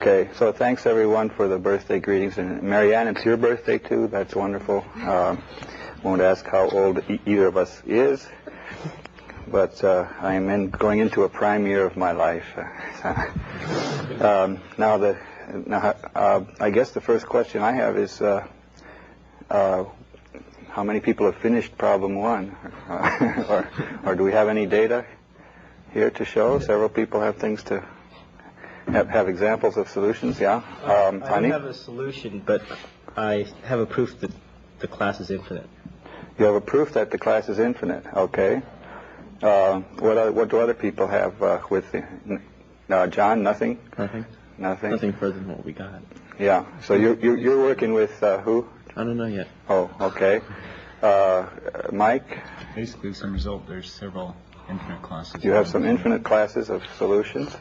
Okay, so thanks everyone for the birthday greetings. And Marianne, it's your birthday too. That's wonderful. Won't ask how old either of us is, but I am going into a prime year of my life. Now, I guess the first question I have is how many people have finished problem 1, or do we have any data here to show? Several people have things to have examples of solutions. Yeah. I don't have a solution, but I have a proof that the class is infinite. You have a proof that the class is infinite. Okay. What do other people have with John? Nothing. Nothing. Nothing. Nothing further than what we got. Yeah. So you're working with who? I don't know yet. Oh, okay. Mike? Basically, some result, there's several infinite classes. You have some infinite classes of solutions.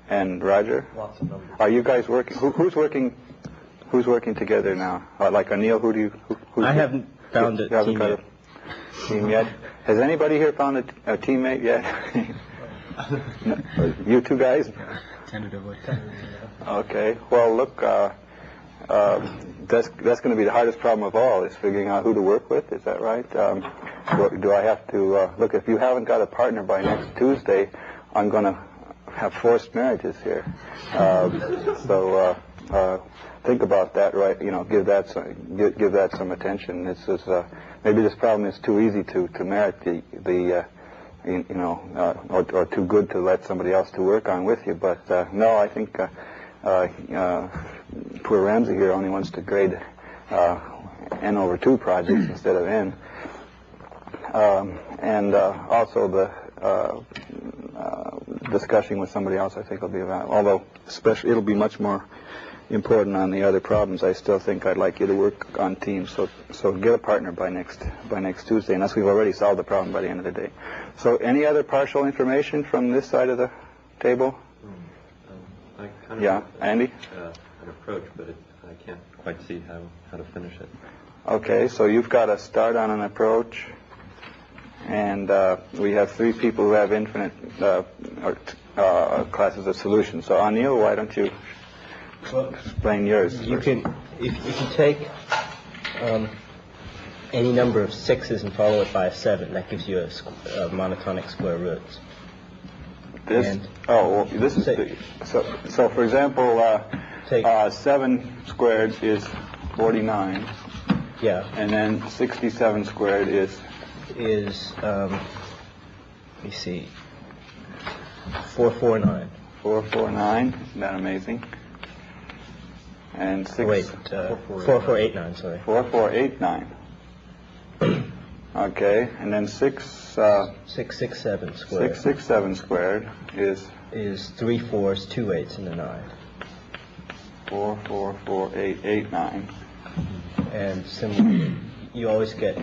And Roger? Lots of numbers. Are you guys working? Who's working? Who's working together now? Like Anil, who do you? I haven't found a team yet. Team yet? Has anybody here found a teammate yet? No, you two guys? Tentatively. Okay. Well, look. That's going to be the hardest problem of all, is figuring out who to work with. Is that right? Do I have to look? If you haven't got a partner by next Tuesday, I'm going to have forced marriages here. So think about that, right? Give that some attention. This is maybe this problem is too easy to merit or too good to let somebody else to work on with you. But no, I think poor Ramsey here only wants to grade n/2 projects instead of n. And also the discussing with somebody else, I think, will be valuable. Although, especially, it'll be much more important on the other problems. I still think I'd like you to work on teams. So get a partner by next Tuesday, unless we've already solved the problem by the end of the day. So, any other partial information from this side of the table? I kind of yeah, Andy. An approach, but I can't quite see how to finish it. Okay, so you've got to start on an approach. And we have 3 people who have infinite classes of solutions. So Anil, why don't you explain yours? If you can take any number of 6s and follow it by a 7, that gives you a monotonic square root. This is so. For example, 7 squared is 49. Yeah. And then 67 squared is let me see, 449. 449. Isn't that amazing? And 4489. Sorry. 4489. Okay, and then 667 squared. 667 squared is 3 4s, 2 8s, and a 9. 444889. And similarly, you always get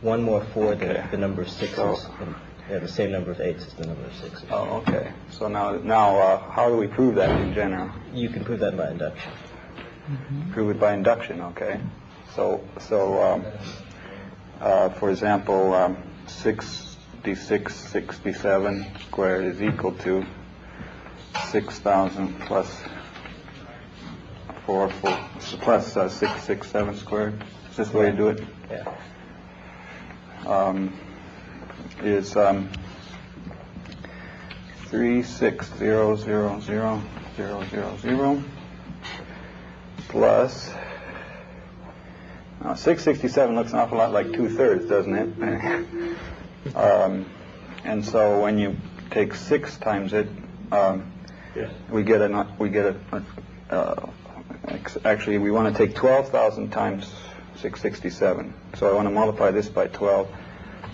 one more 4 than the number of 6s. So, and the same number of 8s as the number of 6s. Oh, okay. So now, how do we prove that in general? You can prove that by induction. Prove it by induction, okay. So for example, 67 squared is equal to 6,000 plus 667 squared. Is this the way to do it? Yeah. Is 36000000 plus 667 looks an awful lot like 2/3, doesn't it? And so when you take 6 times it, we get actually we want to take 12,000 times 667. So I want to multiply this by 12.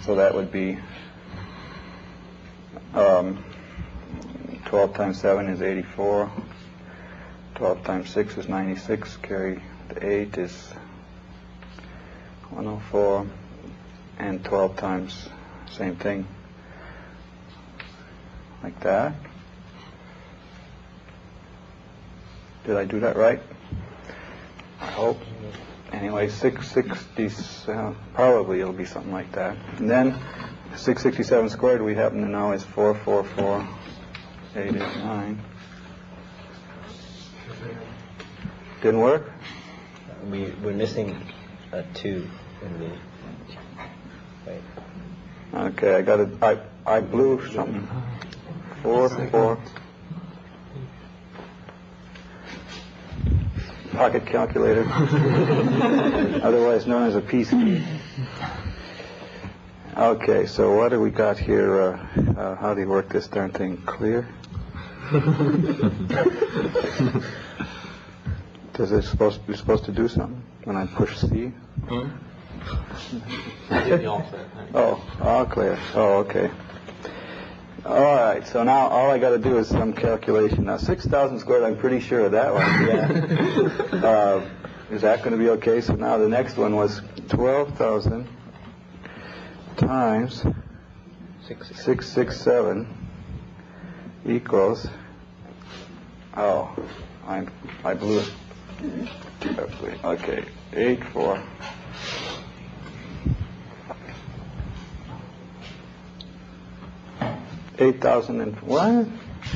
So that would be 12 times 7 is 84. 12 times 6 is 96. Carry the 8 is 104. And 12 times, same thing, like that. Did I do that right? I hope. Anyway, 660, probably it'll be something like that. And then 667 squared, we happen to know, is 444889. Didn't work? We're missing a 2 in the... Wait. Okay, I got it. I blew something. 4, 4. Pocket calculator, otherwise known as a peace key. Okay, so what do we got here? How do you work this darn thing? Clear? You're supposed to do something when I push C? Oh, clear. Oh, okay. All right, so now all I got to do is some calculation. Now, 6,000 squared, I'm pretty sure of that one. Yeah. Is that going to be okay? So now the next one was 12,000 times 667 equals, oh, I blew it. Okay, 8, 4. $8,000 and what?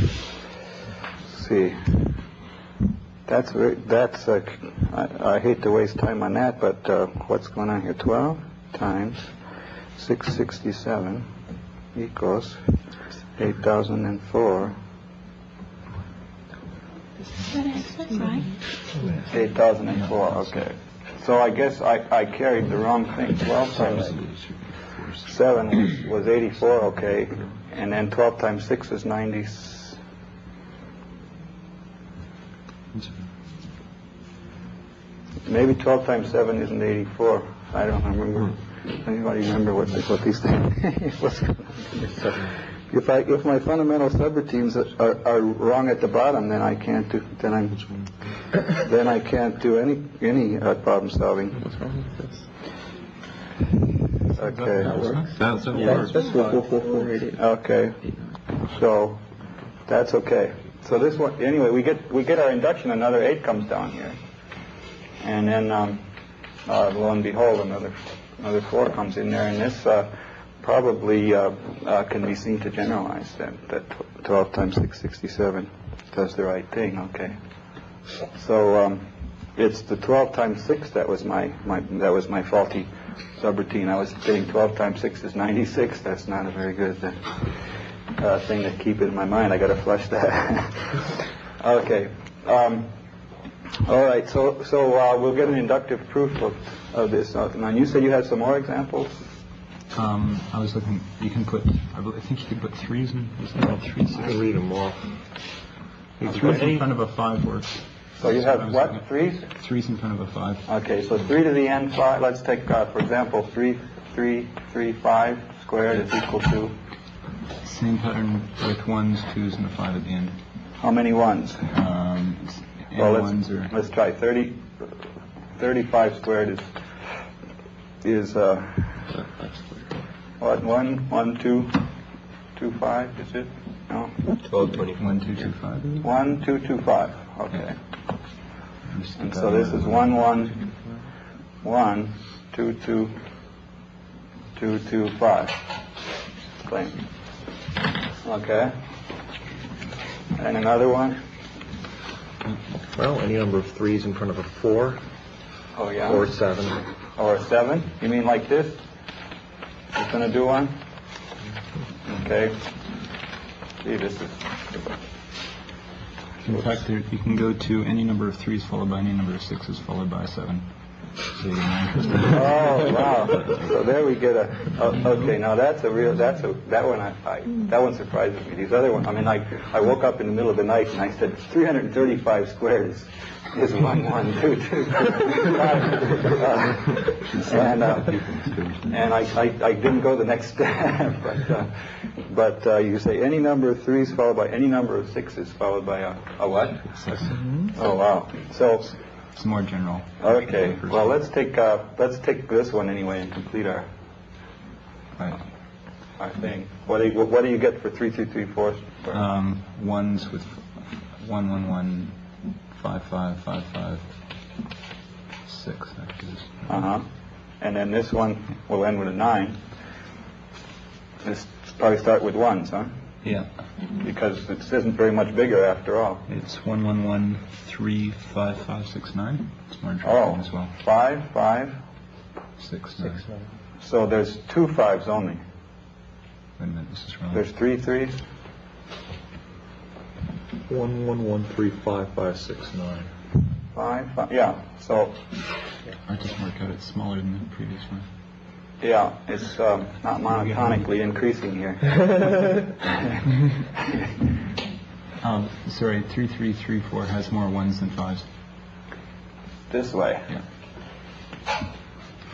Let's see. I hate to waste time on that, but what's going on here? 12 times 667 equals 8,004. Right. 8,004. Okay. So I guess I carried the wrong thing. 12 times 7 was 84. Okay. And then 12 times 6 is 90. Maybe 12 times 7 isn't 84. I don't remember. Anybody remember what these things? What's going on? If my fundamental subroutines are wrong at the bottom, then I can't do any problem solving. What's wrong with this? Okay. That works. Okay. So that's okay. So this one, anyway, we get our induction. Another 8 comes down here, and then lo and behold, another 4 comes in there, and this probably can be seen to generalize that 12 times 667 does the right thing. Okay. So it's the 12 times 6 that was my faulty subroutine. I was saying 12 times 6 is 96. That's not a very good thing to keep in my mind. I got to flush that. Okay. All right. So we'll get an inductive proof of this. Now you said you had some more examples. I was looking. You can put. I think you can put 3s in. You can read them off. 3s in front of a 5 works. So you have what? 3s? 3s in front of a 5. Okay, so 3 to the n 5. Let's take, for example, 3, 5 squared is equal to? Same pattern with 1s, 2s, and a 5 at the end. How many 1s? Well, let's try 35 squared is what? 1, 2, 2, 5, is it? No? 12, 20. 1, 2, 2, 5. 1, 2, 2, 5. Okay. And so this is 1, 1, 1, 2, 2, 2, 2, 5. Claim. Okay. And another one? Well, any number of 3s in front of a 4. Oh, yeah. Or 7. Or a 7? You mean like this? You're going to do one? Okay. See, this is... In fact, you can go to any number of 3s followed by any number of 6s followed by a 7. So you're not interested. Oh, wow. So there we get okay, now that one surprises me. These other ones, I mean, I woke up in the middle of the night and I said 335 squared is 1, 1, 2, 2, 5. And I didn't go the next step, but you say any number of 3s followed by any number of 6s followed by a what? 6. Oh, wow. So it's more general. Okay. Well, let's take this one anyway and complete our thing. What do you get for 3, 3, 3, 4? 1s with 1, 1, 1, 5, 5, 5, 5, 6. And then this one will end with a 9. Let's probably start with 1s, huh? Yeah. Because it isn't very much bigger after all. It's 111355569. It's more interesting Oh, as well. 5, 5. 6, 6, 9. 9. So there's 2 5s only. Wait a minute, this is wrong. There's 3 3s. 111355569. 5, 5. Yeah. So I just work out it's smaller than the previous one. yeah, it's not monotonically increasing here. Sorry, 3334 has more 1s than 5s. This way. Yeah.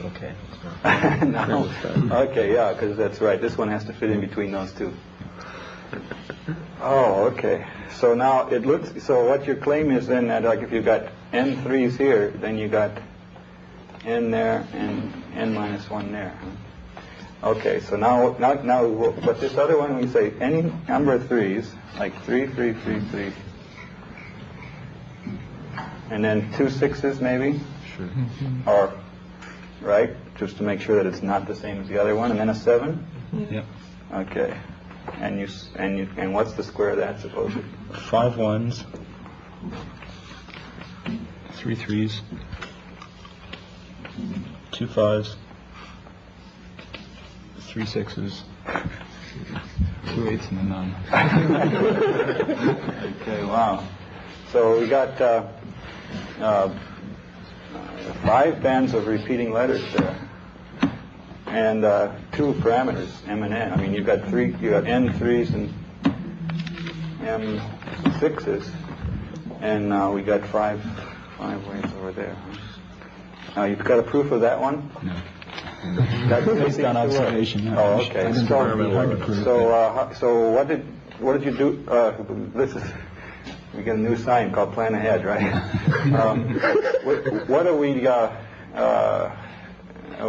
Okay. No. Okay, yeah, because that's right. This one has to fit in between those two. Oh, okay. So now it looks. So what your claim is then that, like, if you've got n 3s here, then you got n there and n minus 1 there. Okay. So now, but this other one, we say any number of 3s, like 3, 3, 3, 3, and then 2 6s maybe. Sure. Or, right, just to make sure that it's not the same as the other one, and then a 7. Yep. Okay, and what's the square of that supposedly? 5 1s, 3 3s, 2 5s, 3 6s, 2 8s, and a none. Okay, wow. So we got 5 bands of repeating letters there, and 2 parameters, m and n. I mean, you've got n 3s and m 6s, and we got 5 ways over there. Now you've got a proof of that one? No. That's Based on observation. No. Oh, okay. It's hard to prove. So what did you do? We get a new sign called Plan Ahead, right? What do we?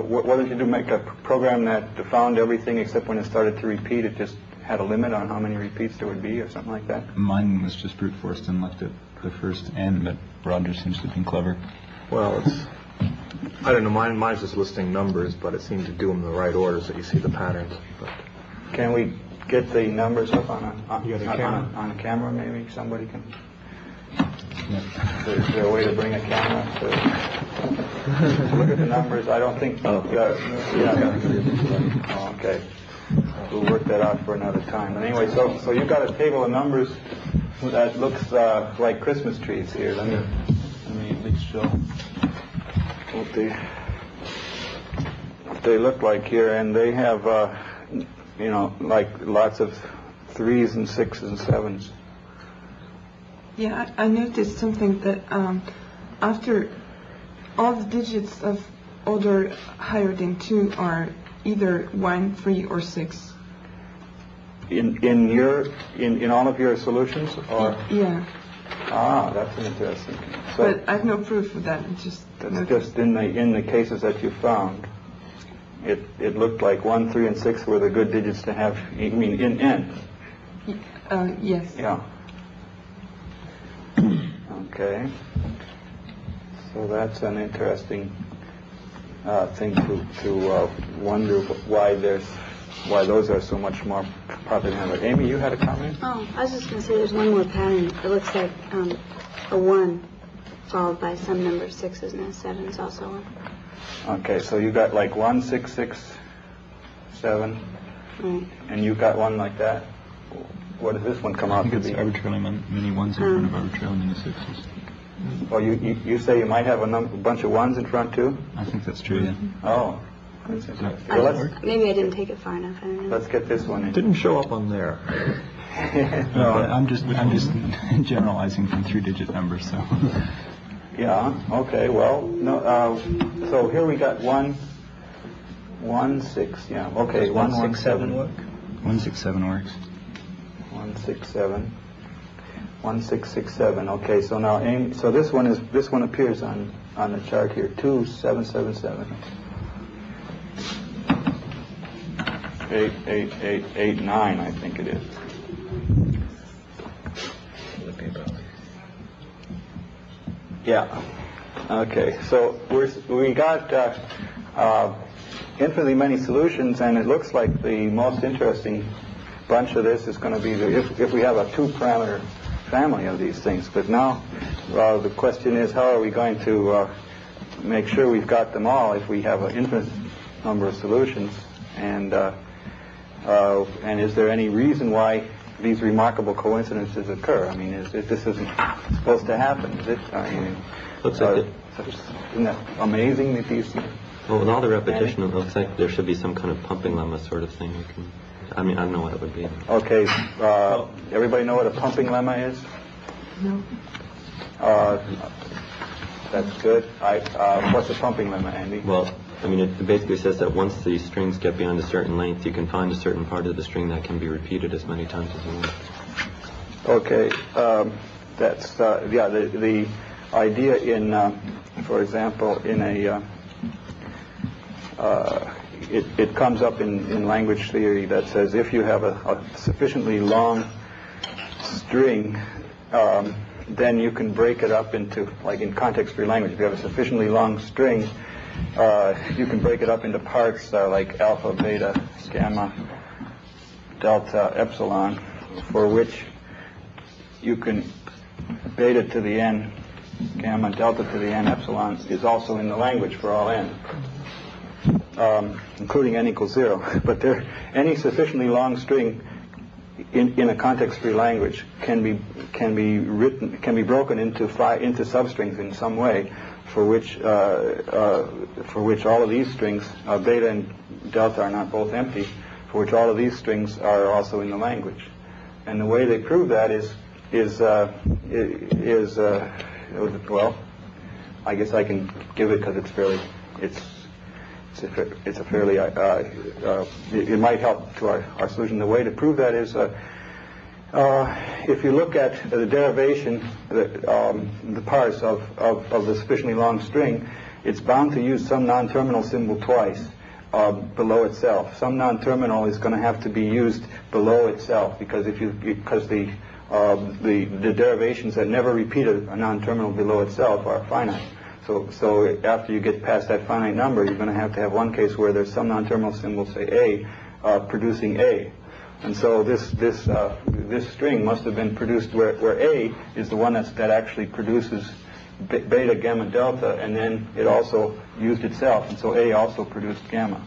What did you do? Make a program that found everything except when it started to repeat. It just had a limit on how many repeats there would be, or something like that. Mine was just brute forced and left at the first n, but Roger seems to have been clever. Well, I don't know, mine's just listing numbers, but it seemed to do them in the right order so you see the patterns. But Can we get the numbers up on a camera? on a camera? Maybe somebody can. Yeah. Is there a way to bring a camera to look at the numbers? I don't think. Oh, okay. We'll work that out for another time. But anyway, so you've got a table of numbers that looks like Christmas trees here. Let me at least show what they look like here, and they have like lots of 3s and 6s and 7s. Yeah, I noticed something that after all the digits of order higher than 2 are either 1, 3, or 6. In all of your solutions, or Yeah, that's interesting. So but I have no proof of that. It's just that's just in the cases that you found. It looked like 1, 3, and 6 were the good digits to have. I mean, in n. Yes. Yeah. Okay. So that's an interesting thing to wonder why those are so much more popular. Amy, you had a comment? Oh, I was just going to say there's one more pattern. It looks like a 1 followed by some number of 6s and a 7 is also 1. Okay, so you got like 1, 6, 6, 7, Right. and you got one like that. What does this one come I out think to it's be? arbitrarily many 1s in front of arbitrarily many 6s. Oh, you say you might have a bunch of 1s in front too? I think that's true, yeah. Oh, that's interesting. I Well, just, maybe I didn't take it far enough. I don't know. let's get this one it in. didn't show up on there. No, I'm just generalizing from 3-digit numbers, so. Yeah. Okay. Well, no. So here we got 1, 1, 6. Yeah. Okay. Does 1, 1, 6, 7 work? 1, 6, 7 works. 1, 6, 7. 1, 6, 6, 7. Okay. So now, Amy. So this one appears on the chart here. 2, 7, 7, 7. 8, 8, 8, 8, 9. I think it is. Yeah. Okay. So we got infinitely many solutions, and it looks like the most interesting bunch of this is going to be if we have a 2-parameter family of these things. But now the question is, how are we going to make sure we've got them all if we have an infinite number of solutions? And is there any reason why these remarkable coincidences occur? I mean, this isn't supposed to happen, is it? I mean, Looks like it. Isn't that amazing that these... Well, with all the repetition, it looks like there should be some kind of pumping lemma sort of thing. I mean, I don't know what it would be. Okay, everybody know what a pumping lemma is? No. That's good. What's a pumping lemma, Andy? Well, I mean, it basically says that once the strings get beyond a certain length, you can find a certain part of the string that can be repeated as many times as you want. Okay, that's the idea in, for example, in a it comes up in language theory that says if you have a sufficiently long string, then you can break it up into, like in context-free language, if you have a sufficiently long string, you can break it up into parts like alpha, beta, gamma, delta, epsilon, for which you can beta to the n, gamma, delta to the n, epsilon is also in the language for all n, including n equals 0. But any sufficiently long string in a context-free language can be broken into substrings in some way, for which all of these strings, beta and delta are not both empty, for which all of these strings are also in the language. And the way they prove that is well, I guess I can give it because it's a fairly it might help to our solution. The way to prove that is if you look at the derivation, the parts of the sufficiently long string, it's bound to use some non-terminal symbol twice below itself. Some non-terminal is going to have to be used below itself because the derivations that never repeat a non-terminal below itself are finite. So after you get past that finite number, you're going to have one case where there's some non-terminal symbol, say A, producing A. And so this string must have been produced where A is the one that actually produces beta, gamma, delta, and then it also used itself, and so A also produced gamma.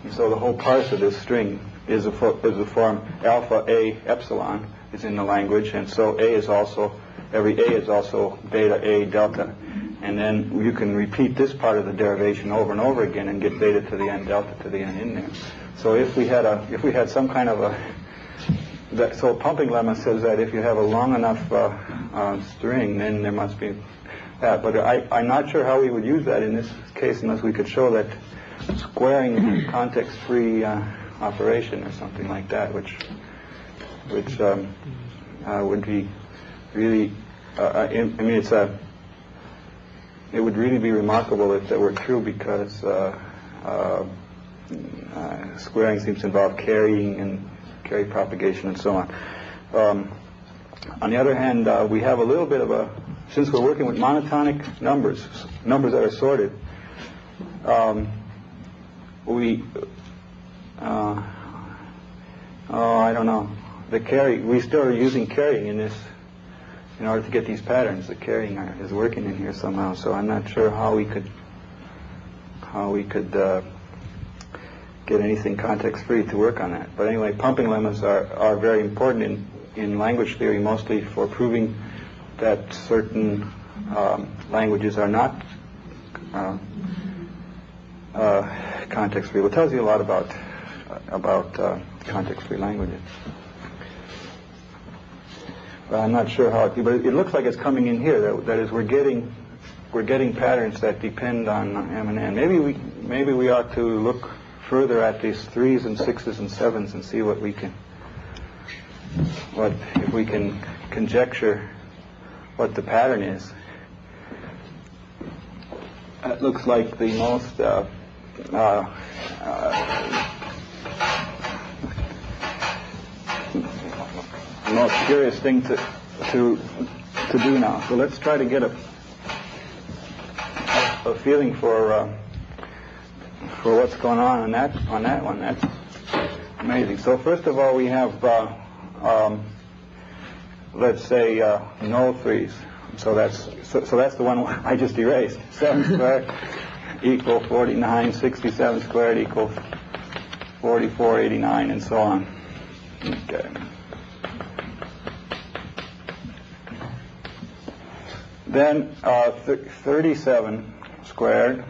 And so the whole parse of this string is a form alpha A epsilon is in the language, and so every A is also beta A delta. And then you can repeat this part of the derivation over and over again and get beta to the n, delta to the n in there. So if we had some kind of so pumping lemma says that if you have a long enough string, then there must be that. But I'm not sure how we would use that in this case unless we could show that squaring is a context-free operation or something like that, which would be really. It would really be remarkable if that were true, because squaring seems to involve carrying and carry propagation and so on. On the other hand, we have a little bit of since we're working with monotonic numbers that are sorted, I don't know. We still are using carrying in this. In order to get these patterns, the carrying is working in here somehow. So I'm not sure how we could get anything context-free to work on that. But anyway, pumping lemmas are very important in language theory, mostly for proving that certain languages are not context-free. Well, it tells you a lot about context-free languages. Well, I'm not sure how, but it looks like it's coming in here. That is, we're getting patterns that depend on M and N. Maybe we ought to look further at these 3s and 6s and 7s and see if we can conjecture what the pattern is. That looks like the most curious thing to do now. So let's try to get a feeling for what's going on that one. Amazing. So first of all, we have, let's say, no 3's. So that's the one I just erased. 7 squared equal 49. 67 squared equals 4489, and so on. Okay. Then 37 squared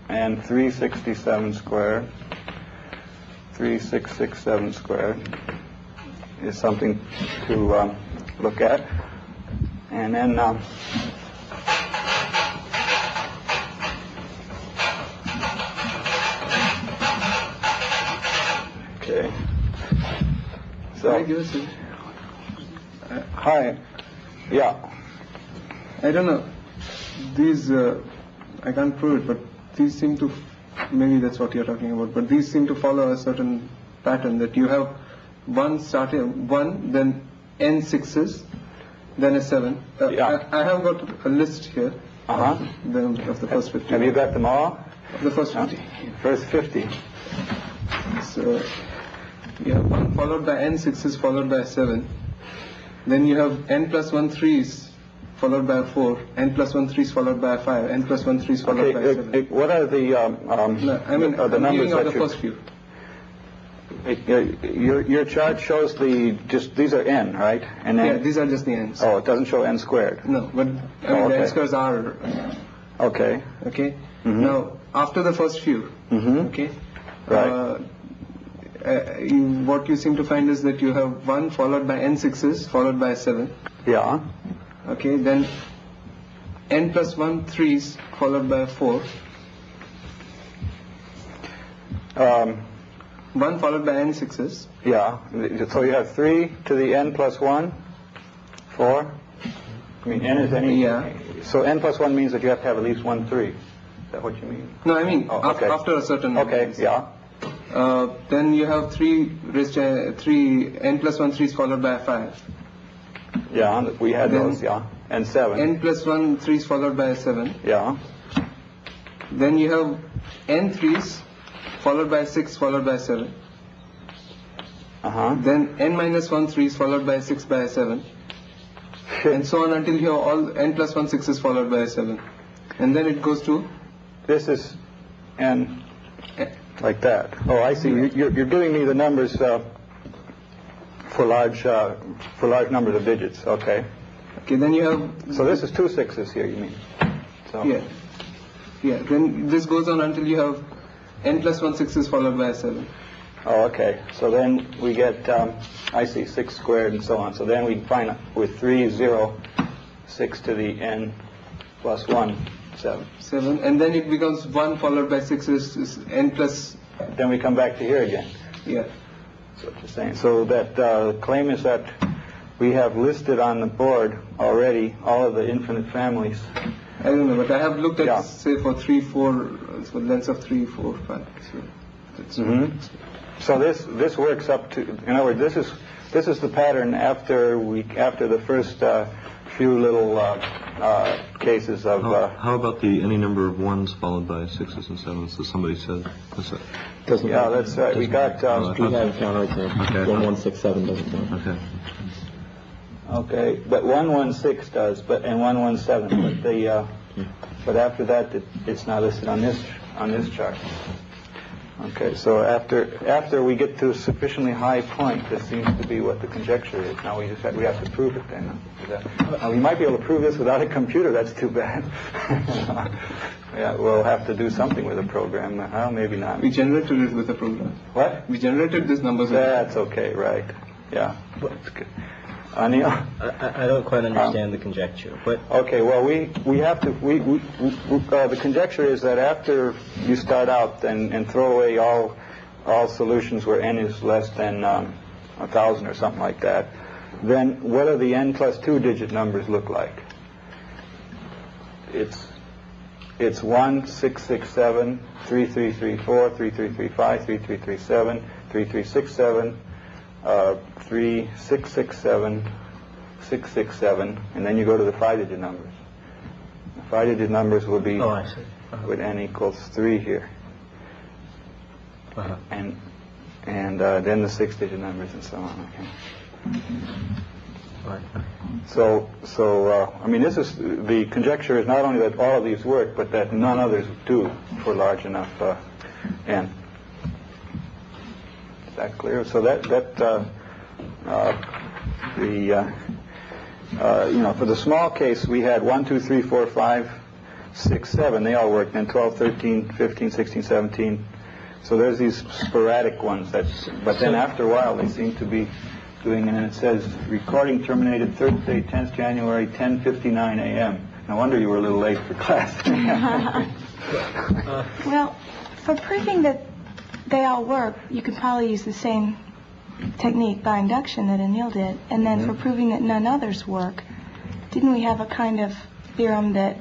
and 367 squared, 3667 squared is something to look at. And then okay. So hi. Yeah. I don't know. These, I can't prove it, but these seem to, maybe that's what you're talking about, but these seem to follow a certain pattern that you have one starting, one, then n 6's, then a 7. Yeah. I have got a list here of the first 50. Have you got them all? The first 50. First 50. So, you have 1 followed by n 6's followed by a 7. Then you have n plus 1 3's followed by a 4, n plus 1 3's followed by a 5, n plus 1 3's followed by a 7. What are the No, I mean, the I'm numbers giving out that the first few. Your chart shows these are n, right? And then, Yeah, these are just the n's. oh, it doesn't show n squared. No, but I mean, the n squares are, Okay. okay? Now, after the first few, okay? Right. What you seem to find is that you have 1 followed by n 6's followed by a 7. Yeah. Okay, then n plus 1 3's followed by a 4. 1 followed by n 6's. Yeah. So you have 3 to the n plus 1, 4. I mean, n is any. Yeah. So n plus 1 means that you have to have at least 1 3. Is that what you mean? No, I mean, Oh, okay. after a certain Okay. Yeah. then you have 3 n plus 1 3's followed by a 5. Yeah. We had Then- those. Yeah. And 7. n plus 1 3's followed by a 7. Yeah. Then you have n 3's followed by a 6 followed by a 7. Then n minus 1 3's followed by a 6 by a 7. And so on until you have all n plus 1 6's followed by a 7. And then it goes to This is n like that. Oh, I see. You're giving me the numbers for large numbers of digits. Okay. okay, then you have So this is 2 6's here. You mean? So. yeah. Then this goes on until you have n plus 1 6's followed by a 7. Oh, okay. So then we get, I see, 6 squared and so on. So then we find with 3, 0, 6 to the n plus 1, 7. 7, and then it becomes 1 followed by 6 is n plus, Then we come back to here again. yeah. That's what you're saying. So that claim is that we have listed on the board already all of the infinite families. I don't know, but I have looked at, Yeah. say, for 3, 4, so lengths of 3, 4, 5. So that's So this works up to, in other words, this is the pattern after the first few little cases of. How about any number of 1's followed by 6's and 7's that somebody said? Yeah, that's right. We got. We have down right there. Okay. 1167 doesn't count. Okay. Okay, but 116 does, and 117. But after that, it's not listed on this chart. Okay, so after we get to a sufficiently high point, this seems to be what the conjecture is. Now we have to prove it then. We might be able to prove this without a computer. That's too bad. Yeah, we'll have to do something with a program. Maybe not. we generated it with a program. What? We generated these numbers with That's okay, right? Yeah, that's good. Anil? I don't quite understand the conjecture. But Okay, well, we have to, the conjecture is that after you start out and throw away all solutions where n is less than 1,000 or something like that, then what do the n plus 2 digit numbers look like? It's 1, 6, 6, 7, 3, 3, 3, 4, 3, 3, 3, 5, 3, 3, 3, 7, 3, 3, 6, 7, 3, 6, 6, 7, 6, 6, 7, and then you go to the 5-digit numbers. The 5-digit numbers will be I see. with n equals 3 here. And and then the 6-digit numbers and so on. Okay. So I mean, this is the conjecture is not only that all of these work, but that none others do for large enough n. Is that clear? So for the small case, we had 1, 2, 3, 4, 5, 6, 7. They all worked. Then 12, 13, 15, 16, 17. So there's these sporadic ones but then after a while they seem to be doing, and it says recording terminated Thursday, 10th January, 10:59 a.m. No wonder you were a little late for class. Well, for proving that they all work, you could probably use the same technique by induction that Anil did. And then for proving that none others work, didn't we have a kind of theorem that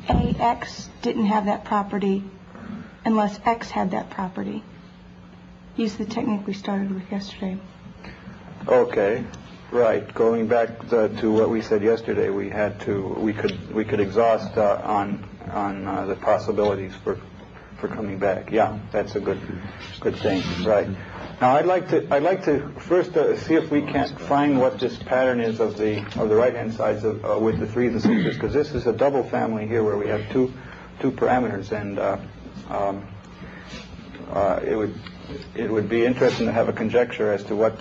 AX didn't have that property unless X had that property? Use the technique we started with yesterday. Okay, right. Going back to what we said yesterday, we could exhaust on the possibilities for coming back. Yeah, that's a good thing. Right. Now I'd like to first see if we can't find what this pattern is of the right hand sides with the 3s and 6s, because this is a double family here where we have two parameters, and it would be interesting to have a conjecture as to what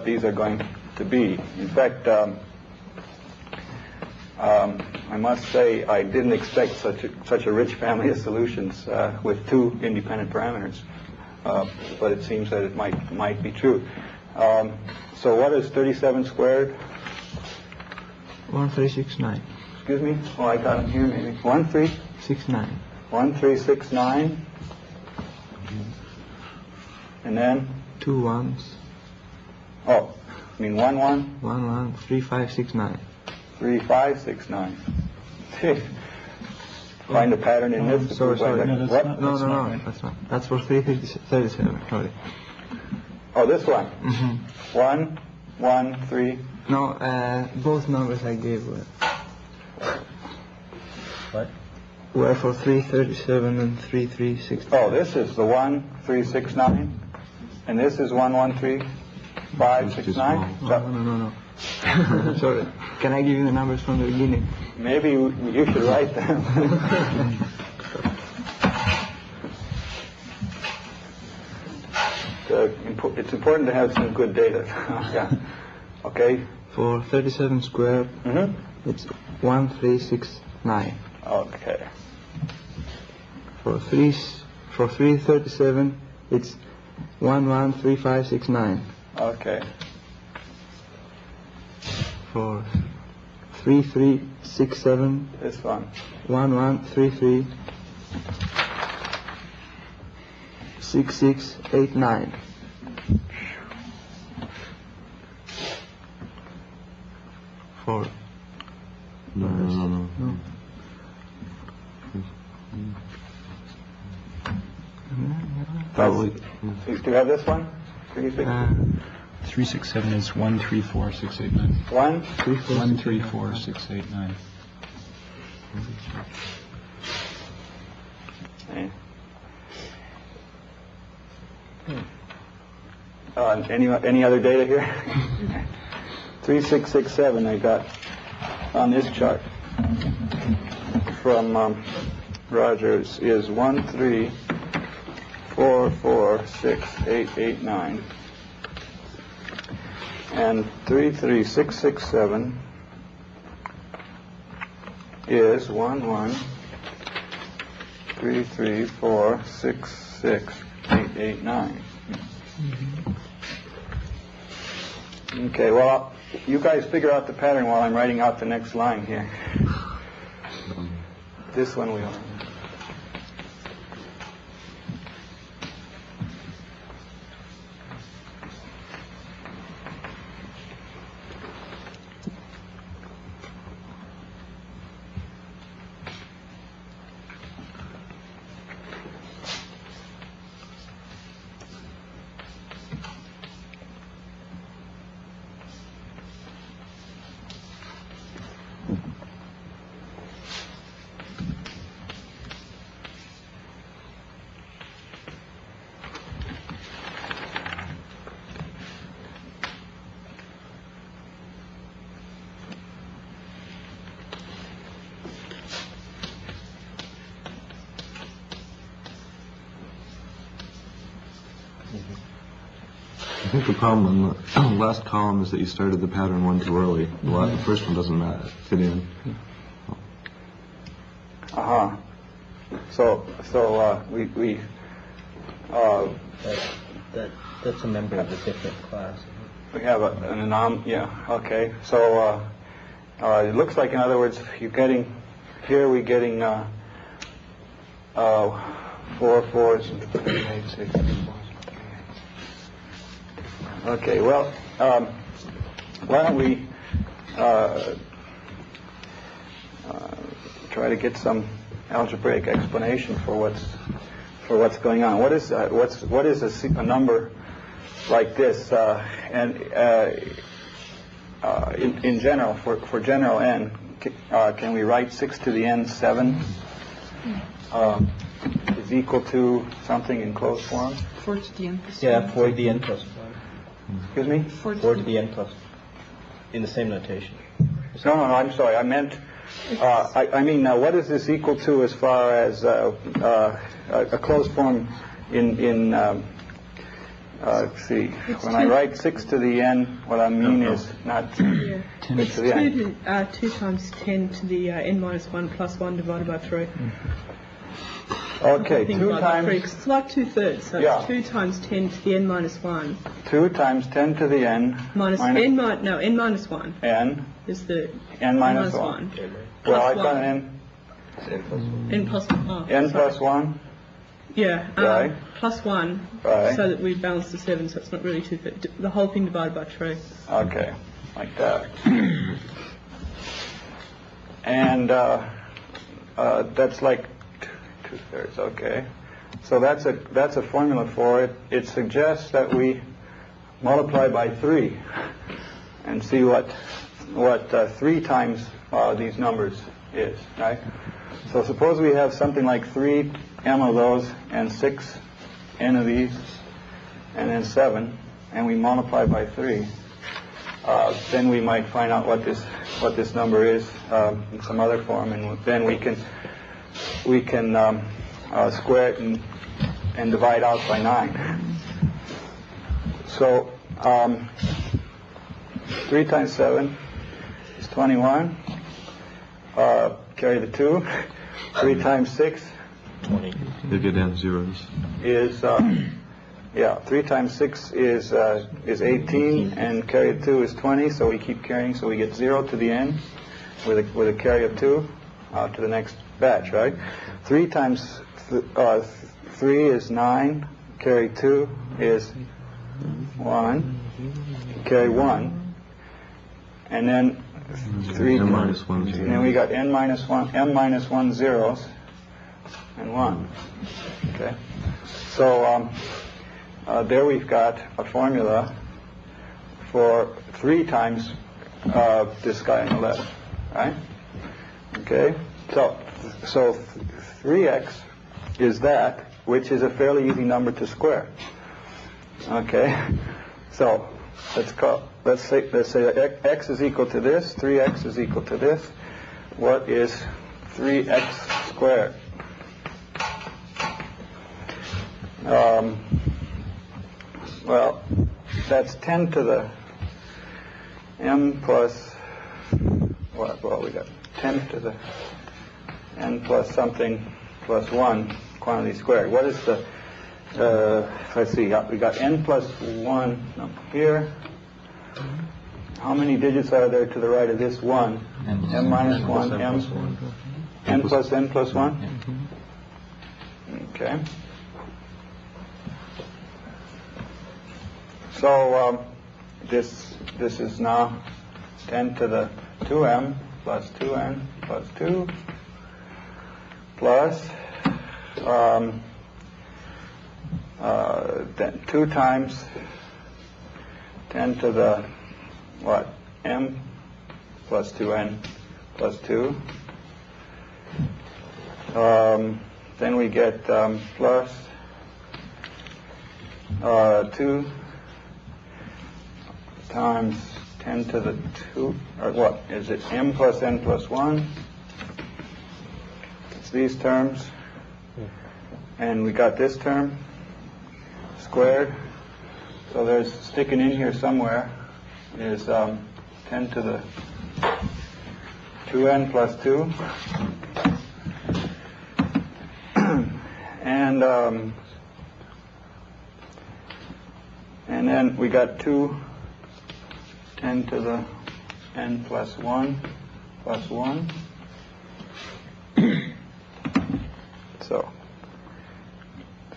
these are going to be. In fact, I must say I didn't expect such a rich family of solutions with 2 independent parameters, but it seems that it might be true. So what is 37 squared? 1369. Excuse me? Oh, I got it here maybe. 69. 1369. And then? 2 ones. Oh, I mean 1 1? 1 1 3 5 6 9. 3 5 6 9. Find a pattern in this. Sorry. No, What? No, that's not. That's for 337. Sorry. Oh, this one. Mm-hmm. 1 1 3. No, both numbers I gave were. What? Were for 337 and 3369. Oh, this is the 1 3 6 9, and this is 1 1 3 5 6 9. No. Sorry. Can I give you the numbers from the beginning? Maybe you should write them. It's important to have some good data. Yeah. Okay. For 37 squared, it's 1369. Okay. For 337, it's 113569. Okay. For 3367, This one. 1133 6689. For No. Probably. Do you have this one? 367 is 134689. 1 134689. Okay. Any other data here? 3667 I got on this chart from Rogers is 134468889, and 33667 is 11334668889. Okay, well, you guys figure out the pattern while I'm writing out the next line here. This one we are. think the problem in the last column is that you started the pattern one too early. The first one doesn't fit in. Uh-huh. So that's a member of a different class. we have an anomaly. Yeah. Okay. So it looks like, in other words, we're getting 4 4s and 3 8 6 3 4s. Okay. Well, why don't we try to get some algebraic explanation for what's going on. What is a number like this? In general, for general n, can we write 6 to the n 7 is equal to something in closed form? 4 to the n plus 1. Yeah, 4 to the n plus 1. Excuse me? 4 to the n plus, in the same notation. No, I'm sorry. I meant, I mean, what is this equal to as far as a closed form in let's see, when I write 6 to the n, what I mean is not 6 to the n. 2 times 10 to the n minus 1 plus 1 divided by 3. Okay, 2 times... It's like 2/3, so yeah. It's 2 times 10 to the n minus 1. 2 times 10 to the n... n minus 1. N is the n minus 1. Well, I've got n... n plus 1. Oh, n plus 1? Yeah, right. Plus 1, right. So that we balance the 7, so it's not really 2/3. The whole thing divided by 3. Okay, like that. And that's like 2/3. Okay. So that's a formula for it. It suggests that we multiply by 3 and see what 3 times these numbers is, right? So suppose we have something like 3 m of those and 6 n of these and then 7, and we multiply by 3. Then we might find out what this number is in some other form, and then we can square it and divide out by 9. So 3 times 7 is 21. Carry the 2. 3 times 6 20. They get down zeros. Is 3 times 6 is 18, and carry of 2 is 20. So we keep carrying, so we get 0 to the n with a carry of 2 to the next batch, right? 3 times 3 is 9. Carry 2 is 1. Carry 1, and then 3 n minus 1 and then we got m minus 1 zeros and 1. Okay, so there we've got a formula for 3 times this guy on the left, right? Okay, so 3x is that, which is a fairly easy number to square. Okay, so let's say x is equal to this, 3x is equal to this. What is 3x squared? Well, that's 10 to the m plus what? Well, we got 10 to the n plus something plus 1 quantity squared. What is the let's see, we got n plus 1 up here. How many digits are there to the right of this 1? m minus 1, n plus n plus 1? Okay. So this is now 10 to the 2m plus 2n plus 2 plus then 2 times 10 to the what? M plus 2n plus 2. Then we get plus 2 times 10 to the 2, or what? Is it m plus n plus 1? It's these terms. And we got this term squared So there's sticking in here somewhere is 10 to the 2n plus 2. And then we got 2 10 to the n plus 1 plus 1. So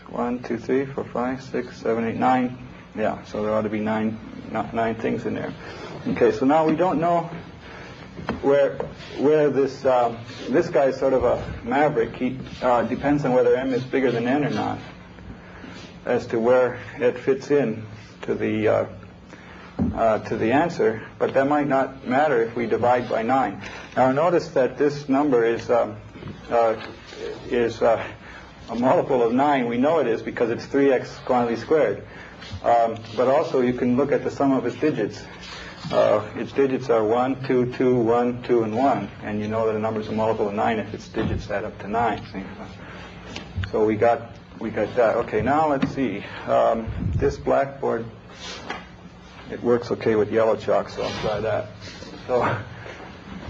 1, 2, 3, 4, 5, 6, 7, 8, 9. Yeah, so there ought to be nine things in there. Okay, so now we don't know where this this guy is sort of a maverick. He depends on whether m is bigger than n or not as to where it fits in to the answer, but that might not matter if we divide by 9. Now notice that this number is a multiple of 9. We know it is because it's 3x quantity squared. But also you can look at the sum of its digits. Its digits are 1, 2, 2, 1, 2, and 1. And you know that a number is a multiple of 9 if its digits add up to 9. So we got that. Okay, now let's see. This blackboard, it works okay with yellow chalk, so I'll try that.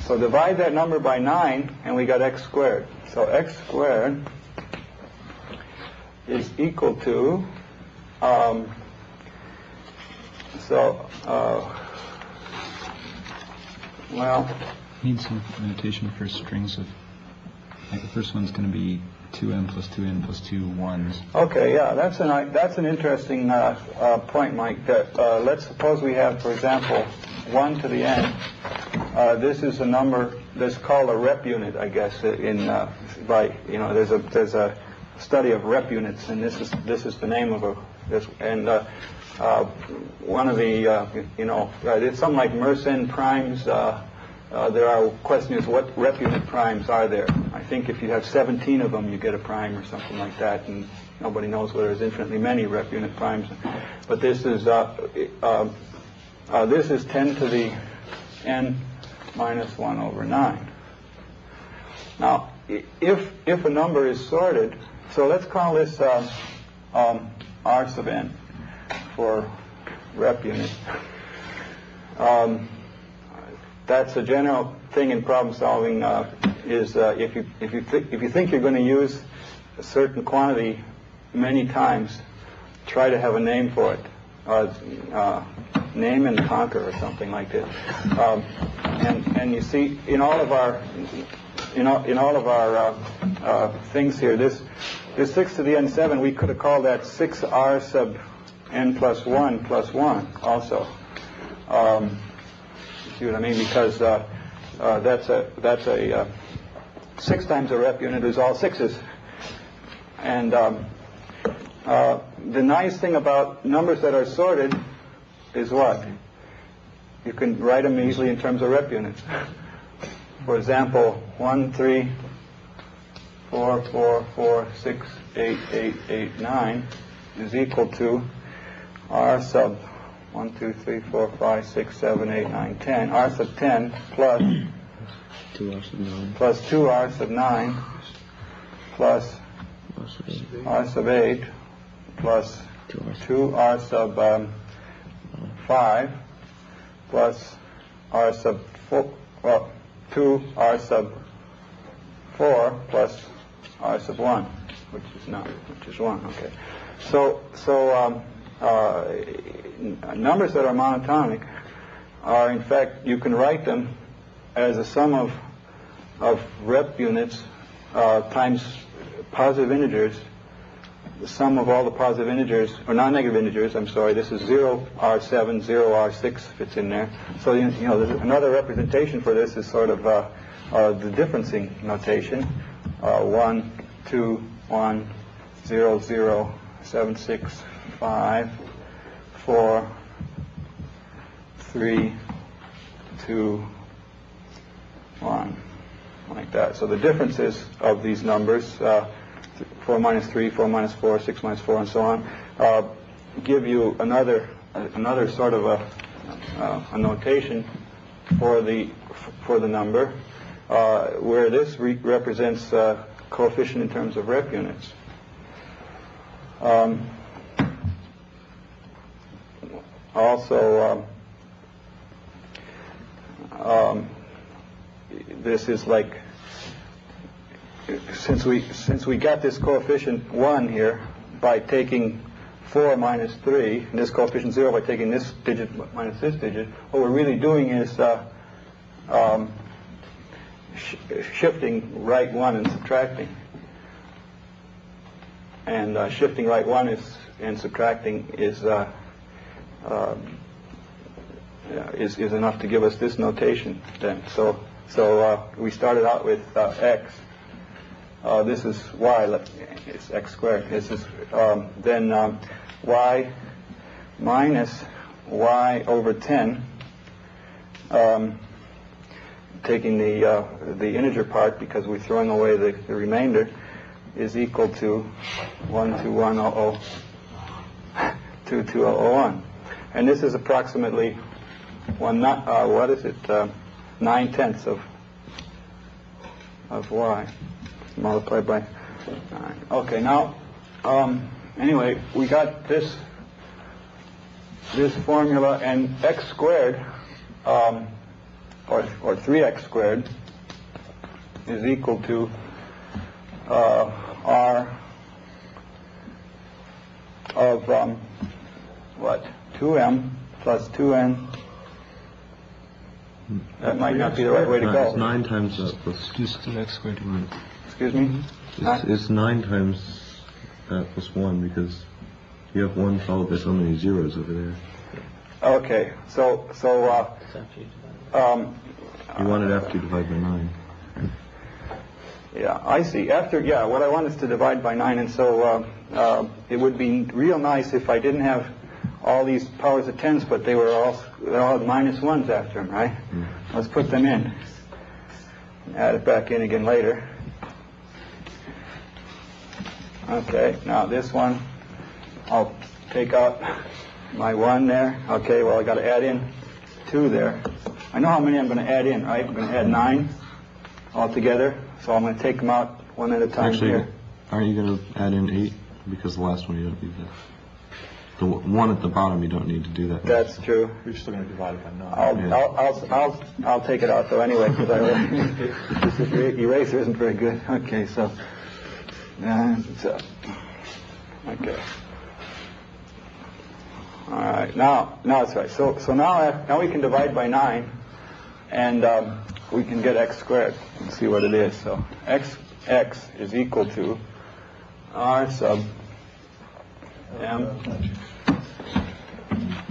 So divide that number by 9, and we got x squared. So x squared is equal to, well, need some notation for strings of, like the first one's going to be 2n plus 2n plus 2 ones. Okay, yeah, that's an interesting point, Mike. That let's suppose we have, for example, 1 to the n. This is a number that's called a rep unit, I guess. There's a study of rep units, and this is the name of one of the it's something like Mersenne primes. There are questions what rep unit primes are there. I think if you have 17 of them, you get a prime or something like that, and nobody knows whether there's infinitely many rep unit primes. But this is 10 to the n minus 1 over 9. Now, if a number is sorted, so let's call this r sub n for rep unit. That's a general thing in problem solving. If you think you're going to use a certain quantity many times, try to have a name for it. Name and conquer or something like this. And you see, in all of our things here, this 6 to the n7, we could have called that 6r sub n plus 1 also. See what I mean? Because that's a 6 times a rep unit is all 6s. And the nice thing about numbers that are sorted is what? You can write them easily in terms of rep units. For example, 1, 3, 4, 4, 4, 6, 8, 8, 8, 9 is equal to r sub 1, 2, 3, 4, 5, 6, 7, 8, 9, 10. R sub 10 plus 2r sub 9 plus 2r sub 9 plus r sub 8 plus 2r sub 5 plus r sub 4, well, 2r sub 4 plus r sub 1, which is 1. Okay. So numbers that are monotonic are, in fact, you can write them as a sum of rep units times positive integers. The sum of all the positive integers, or non-negative integers, I'm sorry, this is 0r7, 0r6 fits in there. So, there's another representation for this is sort of the differencing notation. 1, 2, 1, 0, 0, 7, 6, 5, 4, 3, 2, 1, like that. So the differences of these numbers, 4 minus 3, 4 minus 4, 6 minus 4, and so on, give you another sort of a notation for the number, where this represents coefficient in terms of rep units. also, this is like, since we got this coefficient 1 here by taking 4 minus 3, and this coefficient 0 by taking this digit minus this digit, what we're really doing is shifting right 1 and subtracting. And shifting right 1 and subtracting is enough to give us this notation then. So we started out with x. This is y. It's x squared. This is then y minus y over 10. Taking the integer part because we're throwing away the remainder is equal to 12100220001, and this is approximately 9/10 of y multiplied by 9. Okay, now anyway, we got this formula, and x squared or 3x squared is equal to r of 2m plus 2n. That might not be the right way to go. It's 9 times that plus Just 2x squared. Excuse me? it's 9 times that plus 1 because you have 1 followed by so many zeros over there. Okay, so You want it after you divide by 9. yeah, I see. What I want is to divide by 9, and so it would be real nice if I didn't have all these powers of 10s, but they're all minus 1s after them, right? Let's put them in. Add it back in again later. Okay, now this one, I'll take out my 1 there. Okay, well I got to add in 2 there. I know how many I'm going to add in, right? I'm going to add 9 altogether, so I'm going to take them out one at a time. Actually, here. aren't you going to add in 8? Because the last one you don't need that. The one at the bottom you don't need to do that. That's true. We're still going to divide it by 9. I'll take it out though anyway because this eraser isn't very good. Okay, so okay. All right, now it's right. So now we can divide by 9, and we can get x squared and see what it is. So x is equal to r sub m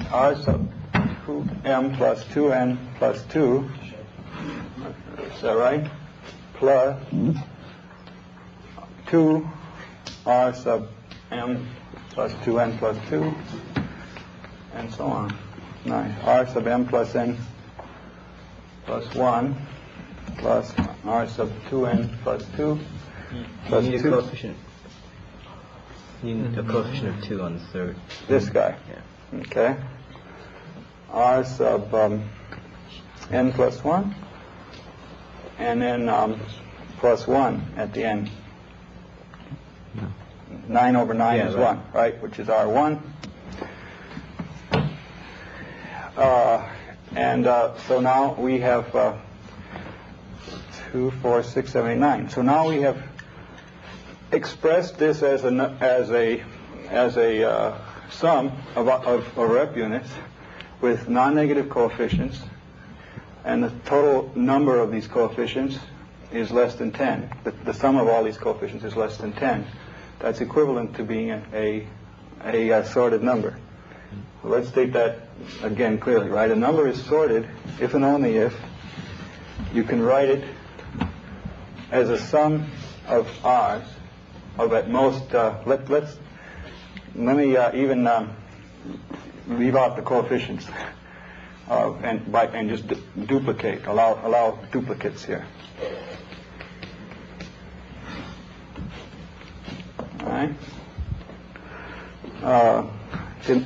2m plus 2n plus 2. Is that right? Plus 2 r sub m plus 2n plus 2. And so on. Nice. R sub m plus n plus 1 plus r sub 2n plus 2 plus You need 2. a coefficient. You need a coefficient of 2 on the third. This guy. Yeah. Okay. R sub n plus 1 and then plus 1 at the end. 9 over 9 is 1, right? Which is R1. So now we have 2, 4, 6, 7, 8, 9. So now we have expressed this as a sum of rep units with non-negative coefficients, and the total number of these coefficients is less than 10. The sum of all these coefficients is less than 10. That's equivalent to being a sorted number. Let's state that again clearly, right? A number is sorted if and only if you can write it as a sum of r's of at most. Let me even leave out the coefficients and just duplicate. Allow duplicates here. All right.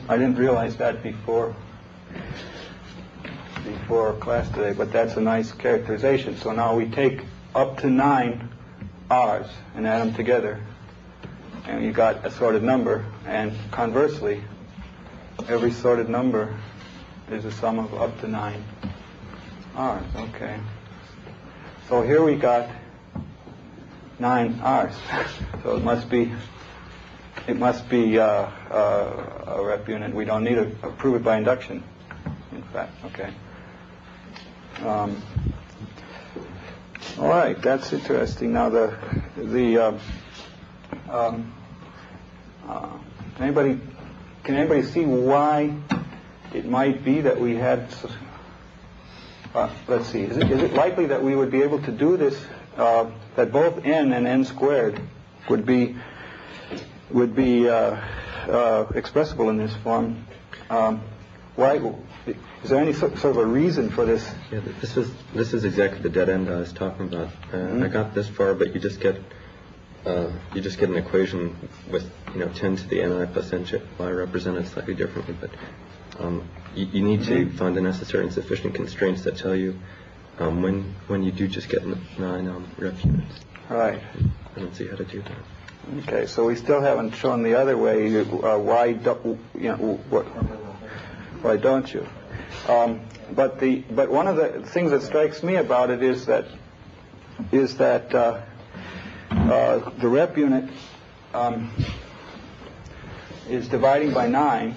I didn't realize that before class today, but that's a nice characterization. So now we take up to 9 r's and add them together, and you got a sorted number. And conversely, every sorted number is a sum of up to 9 r's. Okay. So here we got 9 r's. So it must be a rep unit. We don't need to prove it by induction. In fact, okay. All right, that's interesting. Now can anybody see why it might be that we had? Let's see. Is it likely that we would be able to do this? That both n and n squared would be expressible in this form? Why? Is there any sort of a reason for this? Yeah, this is exactly the dead end I was talking about. I got this far, but you just get an equation with 10 to the ni plus n y represented slightly differently. But you need to find the necessary and sufficient constraints that tell you when you do just get 9 rep units. Right. I don't see how to do that. Okay, so we still haven't shown the other way. Why don't you? But one of the things that strikes me about it is that the rep unit is dividing by 9,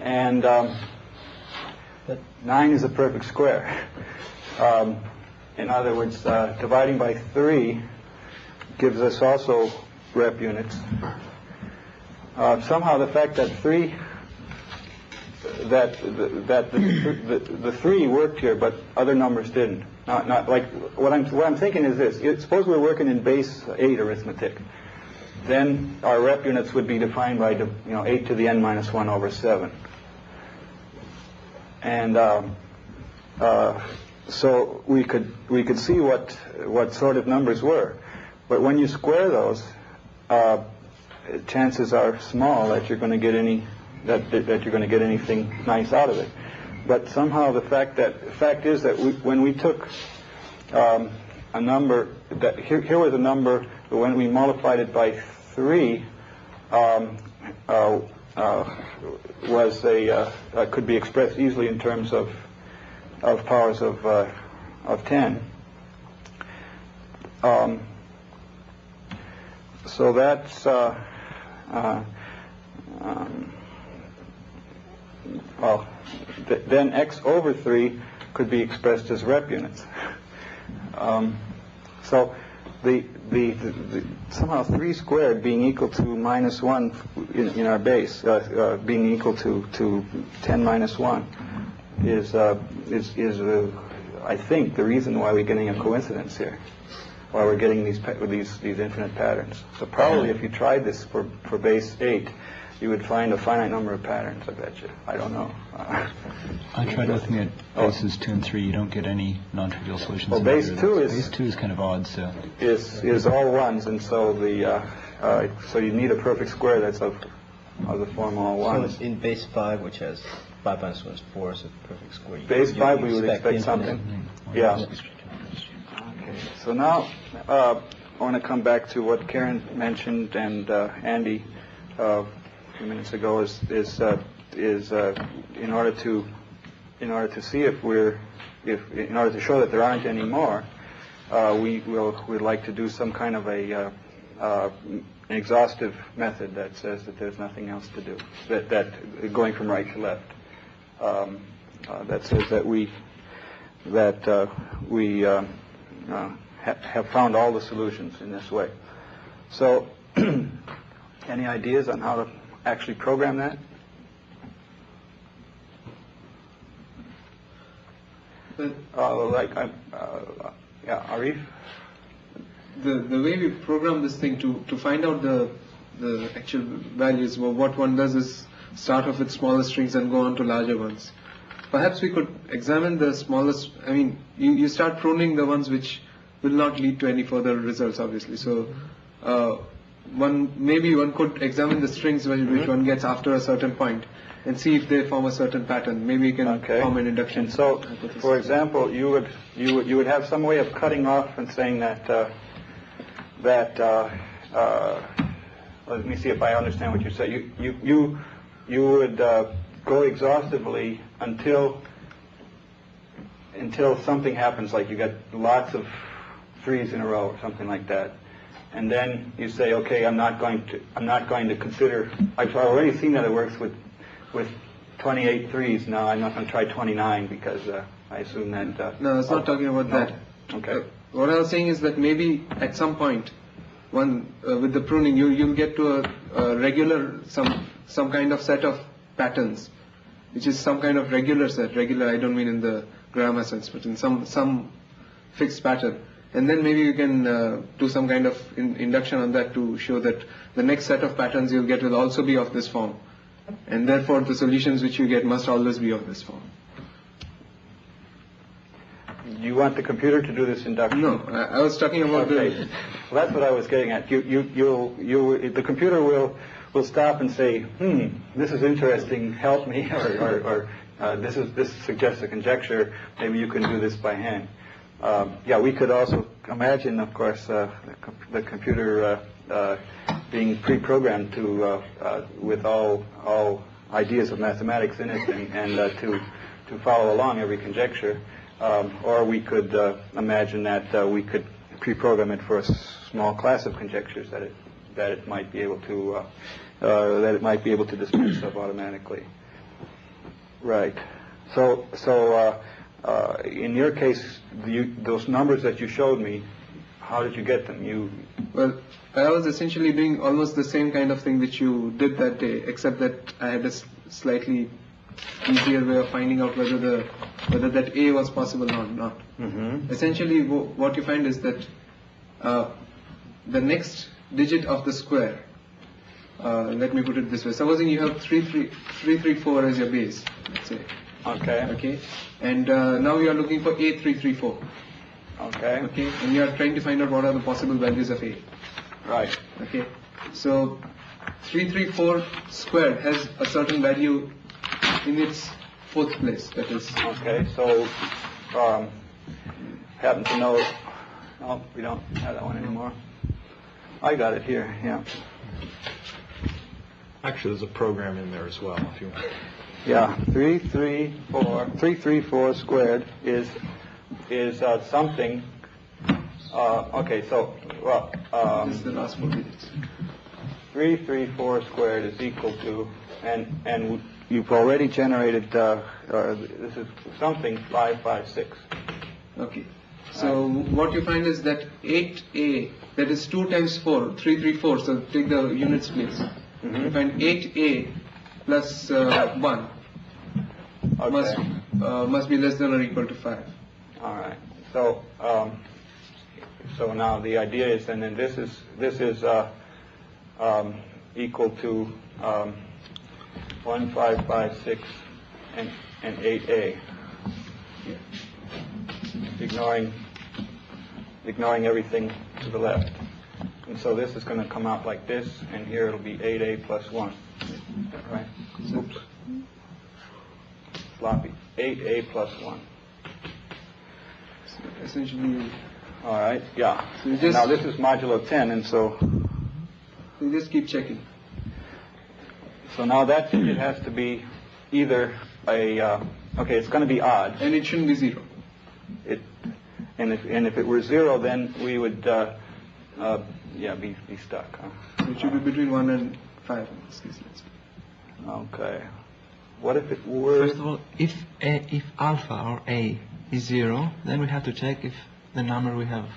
and 9 is a perfect square. In other words, dividing by 3 gives us also rep units. Somehow the fact that the 3 worked here, but other numbers didn't. Not like what I'm thinking is this: suppose we're working in base 8 arithmetic, then our rep units would be defined by 8 to the n minus 1 over 7, and so we could see what sort of numbers were. But when you square those, chances are small that you're going to get anything nice out of it. But somehow the fact is that when we took a number that here was a number, but when we multiplied it by 3, could be expressed easily in terms of powers of 10. So that's then x over 3 could be expressed as rep units. So the somehow 3 squared being equal to minus 1 in our base, being equal to 10 minus 1 is I think the reason why we're getting a coincidence here, why we're getting these infinite patterns. So probably if you tried this for base 8, you would find a finite number of patterns, I bet you. I don't know. I tried looking at bases 2 and 3. You don't get any non-trivial solutions. Well, base 2 is kind of odd. So is all ones, and so so you need a perfect square that's of the form all ones. So in base 5, which has 5 minus 1 is 4, is a perfect square. Base 5, we would expect something. Yeah. Okay. So now I want to come back to what Karen mentioned and Andy a few minutes ago is in order to see if in order to show that there aren't any more, we'd like to do some kind of an exhaustive method that says that there's nothing else to do, that going from right to left, that says that we have found all the solutions in this way. So any ideas on how to actually program that? Arif? The way we program this thing to find out the actual values, well, what one does is start off with smaller strings and go on to larger ones. Perhaps we could examine the smallest. I mean, you start pruning the ones which will not lead to any further results, obviously. So maybe one could examine the strings which one gets after a certain point and see if they form a certain pattern. Maybe you can form an induction. And so, for example, you would have some way of cutting off and saying that let me see if I understand what you say. you would go exhaustively until something happens, like you get lots of 3s in a row or something like that, and then you say, okay, I'm not going to consider. I've already seen that it works with 28 3s. Now I'm not going to try 29 because I assume that. No, it's not talking about that. Okay. What I was saying is that maybe at some point, with the pruning, you'll get to a regular some kind of set of patterns, which is some kind of regular set. Regular, I don't mean in the grammar sense, but in some fixed pattern. And then maybe you can do some kind of induction on that to show that the next set of patterns you'll get will also be of this form. And therefore the solutions which you get must always be of this form. You want the computer to do this induction? No, I was talking about okay. Well, that's what I was getting at. The computer will stop and say, this is interesting, help me, or this suggests a conjecture, maybe you can do this by hand. Yeah, we could also imagine, of course, the computer being pre-programmed with all ideas of mathematics in it, and to follow along every conjecture. Or we could imagine that we could pre-program it for a small class of conjectures that it might be able to dispense of automatically. Right. So in your case, those numbers that you showed me, how did you get them? Well, I was essentially doing almost the same kind of thing which you did that day, except that I had a slightly easier way of finding out whether that A was possible or not. Mm-hmm. Essentially, what you find is that the next digit of the square. Let me put it this way. Supposing you have 334 as your base, let's say. Okay. Okay. And now you are looking for A334. Okay. Okay. And you are trying to find out what are the possible values of A. Right. Okay. So 334 squared has a certain value in its fourth place. That is. Okay. So happen to know. Oh, we don't have that one anymore. I got it here. Yeah. Actually, there's a program in there as well, if you want. Yeah, 334 squared is something. Okay, so this is the last 4 digits. 334 squared is equal to, and you've already generated. This is something 556. Okay. So what you find is that 8a, that is 2 times 4, 334. So take the units place. Mm-hmm. You find 8a plus 1 Okay. must be less than or equal to 5. All right. So now the idea is, and then this is equal to 1556 and 8a. Ignoring everything to the left. And so this is going to come out like this, and here it'll be 8a plus 1. Right? Oops. Sloppy. 8a plus 1. So essentially. All right. Yeah. So now this is modulo 10, and so you just keep checking. So now that digit has to be either okay, it's going to be odd. And it shouldn't be 0. And if it were 0, then we would be stuck. Huh? So it should be between 1 and 5 in this case. Okay. What if it were? First of all, if alpha or A is 0, then we have to check if the number we have.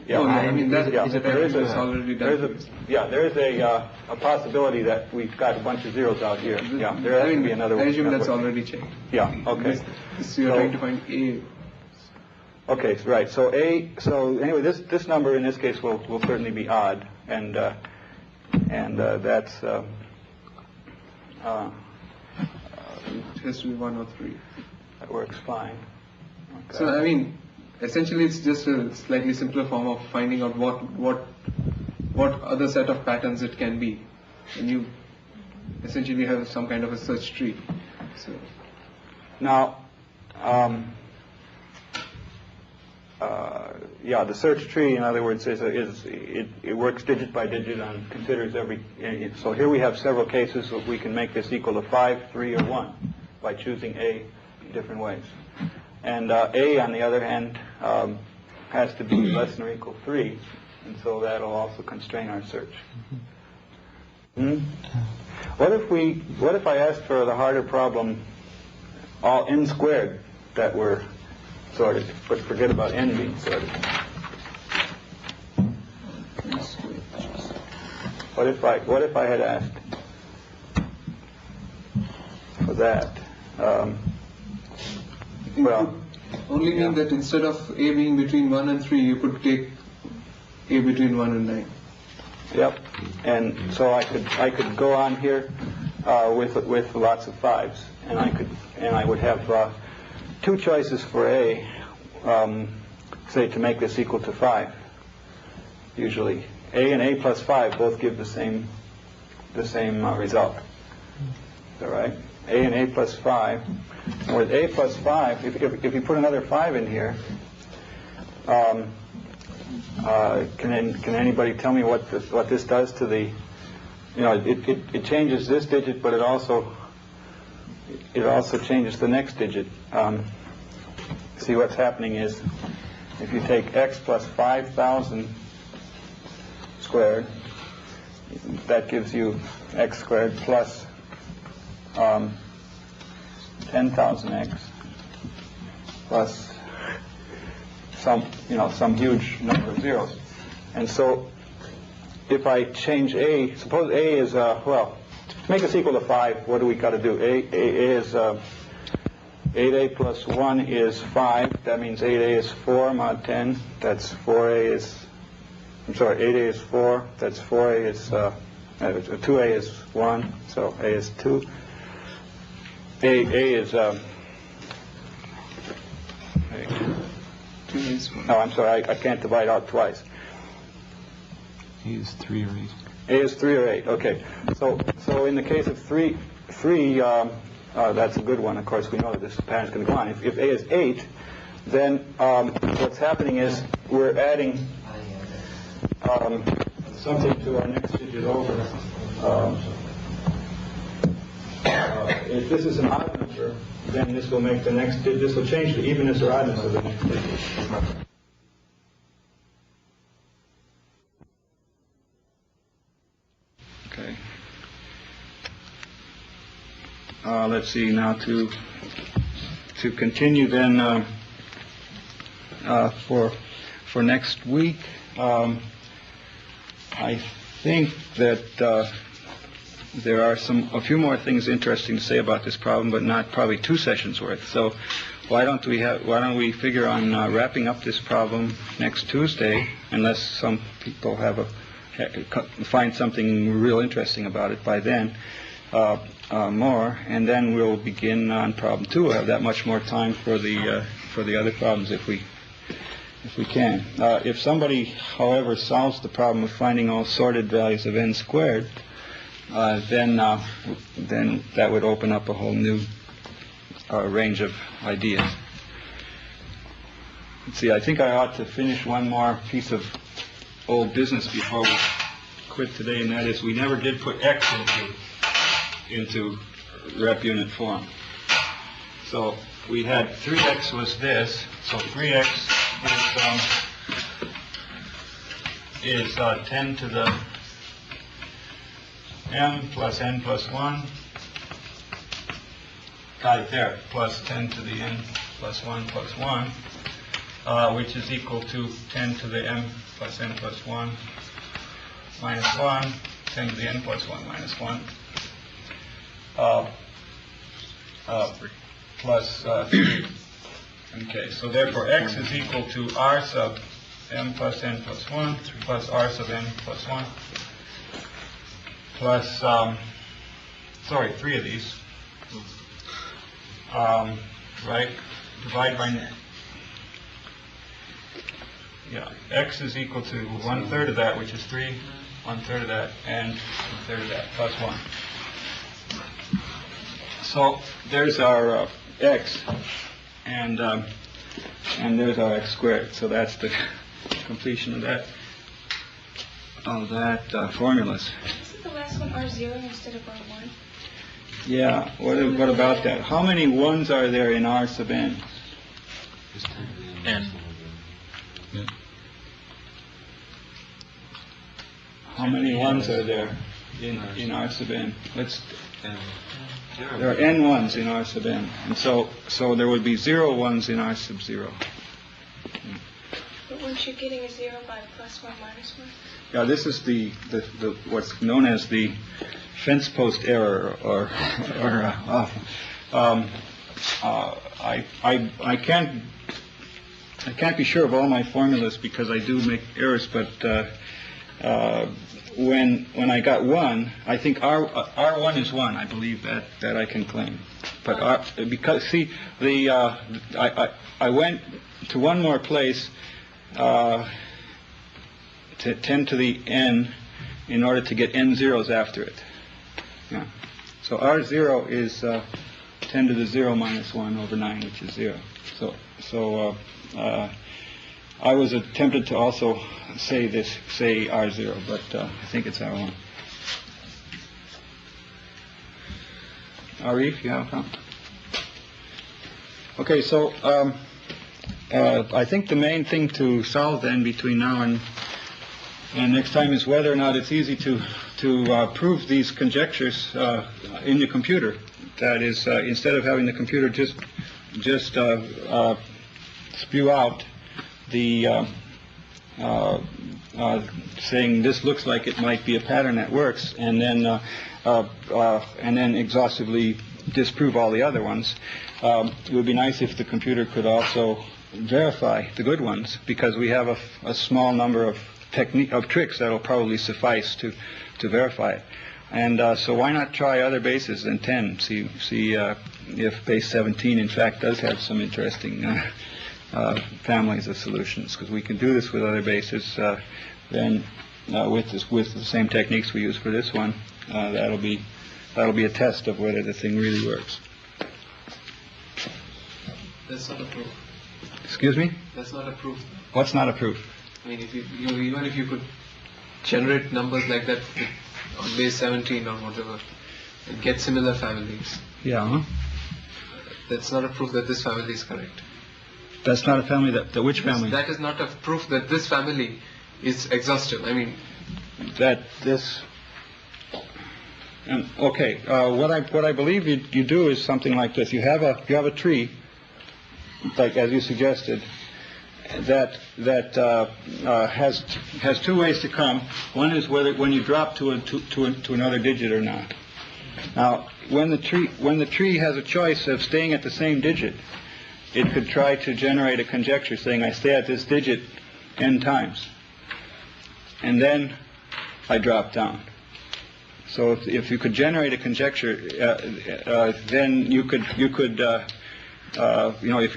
Yeah, I mean that there is already done. There is a possibility that we've got a bunch of zeros out here. Yeah, there has to be another one. I assume that's already checked. Yeah. Okay. So you're trying to find A. Okay. Right. So A. So anyway, this number in this case will certainly be odd, and that's. It has to be 1 or 3. That works fine. Okay. So I mean, essentially, it's just a slightly simpler form of finding out what other set of patterns it can be, and you essentially have some kind of a search tree. So now, yeah, the search tree, in other words, it works digit by digit and considers every. So here we have several cases where we can make this equal to 5, 3, or 1 by choosing A different ways. And A, on the other hand, has to be less than or equal 3, and so that'll also constrain our search. What if I asked for the harder problem, all n squared that were sorted, but forget about n being sorted? What if I had asked for that? Well, only mean that instead of A being between 1 and 3, you could take A between 1 and 9. Yep. And so I could go on here with lots of 5s, and I would have 2 choices for A, say to make this equal to 5. Usually, A and A plus 5 both give the same result. Is that right? A and A plus 5. And with A plus 5, if you put another 5 in here, can anybody tell me what this does to the? It changes this digit, but it also changes the next digit. See, what's happening is, if you take x plus 5,000 squared, that gives you x squared plus 10,000x plus some huge number of zeros. And so if I change A, suppose A is, to make this equal to 5, what do we got to do? A is 8A plus 1 is 5. That means 8A is 4 mod 10. That's 4A is, 8A is 4. That's 4A is, 2A is 1. So A is 2. A is, no, I'm sorry, I can't divide out twice. A is 3 or 8. A is 3 or 8, okay. So in the case of 3, that's a good one. Of course, we know that this pattern is going to go on. If A is 8, then what's happening is we're adding something to our next digit over. If this is an odd number, then this will make the next digit, this will change the evenness or oddness of the next digit. Okay. Let's see, now to continue then for next week, I think that there are a few more things interesting to say about this problem, but not probably 2 sessions worth. So why don't we figure on wrapping up this problem next Tuesday, unless some people find something real interesting about it by then, more, and then we'll begin on problem 2. We'll have that much more time for the other problems if we can. If somebody, however, solves the problem of finding all sorted values of n squared, then that would open up a whole new range of ideas. Let's see, I think I ought to finish one more piece of old business before we quit today, and that is we never did put x into rep unit form. So we had 3x was this, so 3x is 10 to the m plus n plus 1, got it there, plus 10 to the n plus 1 plus 1, which is equal to 10 to the m plus n plus 1 minus 1, 10 to the n plus 1 minus 1, plus 3. Okay, so therefore x is equal to r sub m plus n plus 1 plus r sub n plus 1 plus, 3 of these, right, divide by, x is equal to 1/3 of that, which is 3, 1/3 of that, and 1/3 of that, plus 1. So there's our x, and And there's our x squared. So that's the completion of that formulas. Isn't the last one R0 instead of R1? Yeah, what about that? How many ones are there in R sub n? N. How many ones are there in R sub n? There are n ones in R sub n, and so there would be 0 ones in R sub 0. But weren't you getting a 0 by +1 -1? Yeah, this is the what's known as the fence post error, or I can't be sure of all my formulas because I do make errors, but when I got 1, I think R1 is 1. I believe that I can claim. But because see I went to one more place to 10 to the n in order to get n zeros after it. Yeah. So R0 is 10 to the 0 minus 1 over 9, which is 0. So I was tempted to also say R0, but I think it's R1. Arif, you have a comment? Okay, so I think the main thing to solve then between now and next time is whether or not it's easy to prove these conjectures in the computer. That is, instead of having the computer just spew out the saying this looks like it might be a pattern that works, and then exhaustively disprove all the other ones. It would be nice if the computer could also verify the good ones, because we have a small number of tricks that will probably suffice to verify it. And so why not try other bases than 10? See if base 17 in fact does have some interesting families of solutions, because we can do this with other bases. Then with the same techniques we use for this one, that'll be a test of whether the thing really works. That's not a proof. Excuse me? That's not a proof. What's not a proof? I mean, even if you could generate numbers like that on base 17 or whatever, and get similar families. Yeah. That's not a proof that this family is correct. That's not a family that which family? That is not a proof that this family is exhaustive. I mean, that this. Okay. What I believe you do is something like this. You have a tree, like as you suggested, that has two ways to come. One is when you drop to another digit or not. Now, when the tree has a choice of staying at the same digit, it could try to generate a conjecture saying I stay at this digit n times, and then I drop down. So if you could generate a conjecture, then you could if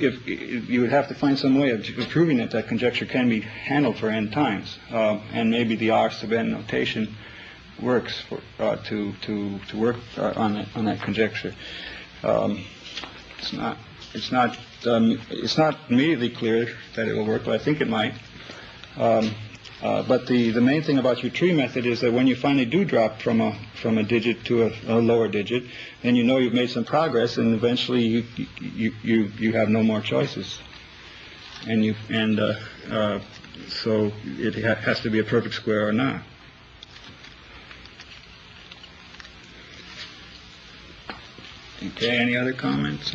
you would have to find some way of proving that conjecture can be handled for n times, and maybe the R sub n notation works to work on that conjecture. It's not immediately clear that it will work, but I think it might. But the main thing about your tree method is that when you finally do drop from a digit to a lower digit, then you know you've made some progress, and eventually you have no more choices, so it has to be a perfect square or not. Okay. Any other comments?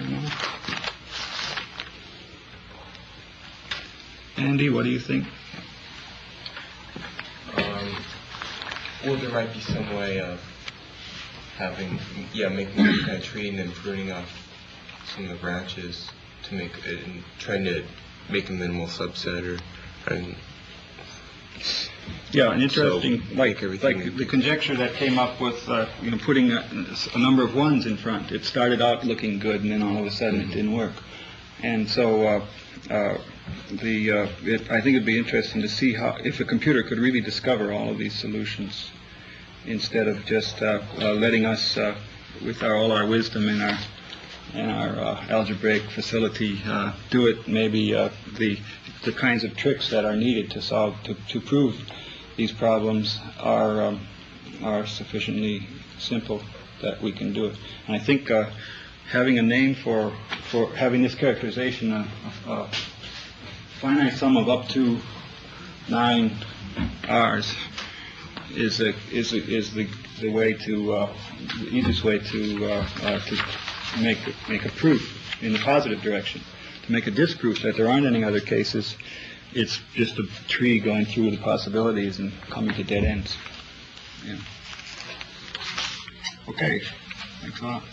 Andy, what do you think? Well, there might be some way of making a tree and then pruning off some of the branches to make it, and trying to make a minimal subset, an interesting, like the conjecture that came up with, putting a number of ones in front. It started out looking good, and then all of a sudden it didn't work. And so I think it'd be interesting to see if a computer could really discover all of these solutions, instead of just letting us, with all our wisdom and algebraic facility do it. Maybe the kinds of tricks that are needed to prove these problems are sufficiently simple that we can do it. And I think having a name for having this characterization, a finite sum of up to 9 R's, is the way to the easiest way to make a proof in the positive direction. To make a disproof that there aren't any other cases, it's just a tree going through the possibilities and coming to dead ends. Yeah. Okay. Thanks a lot.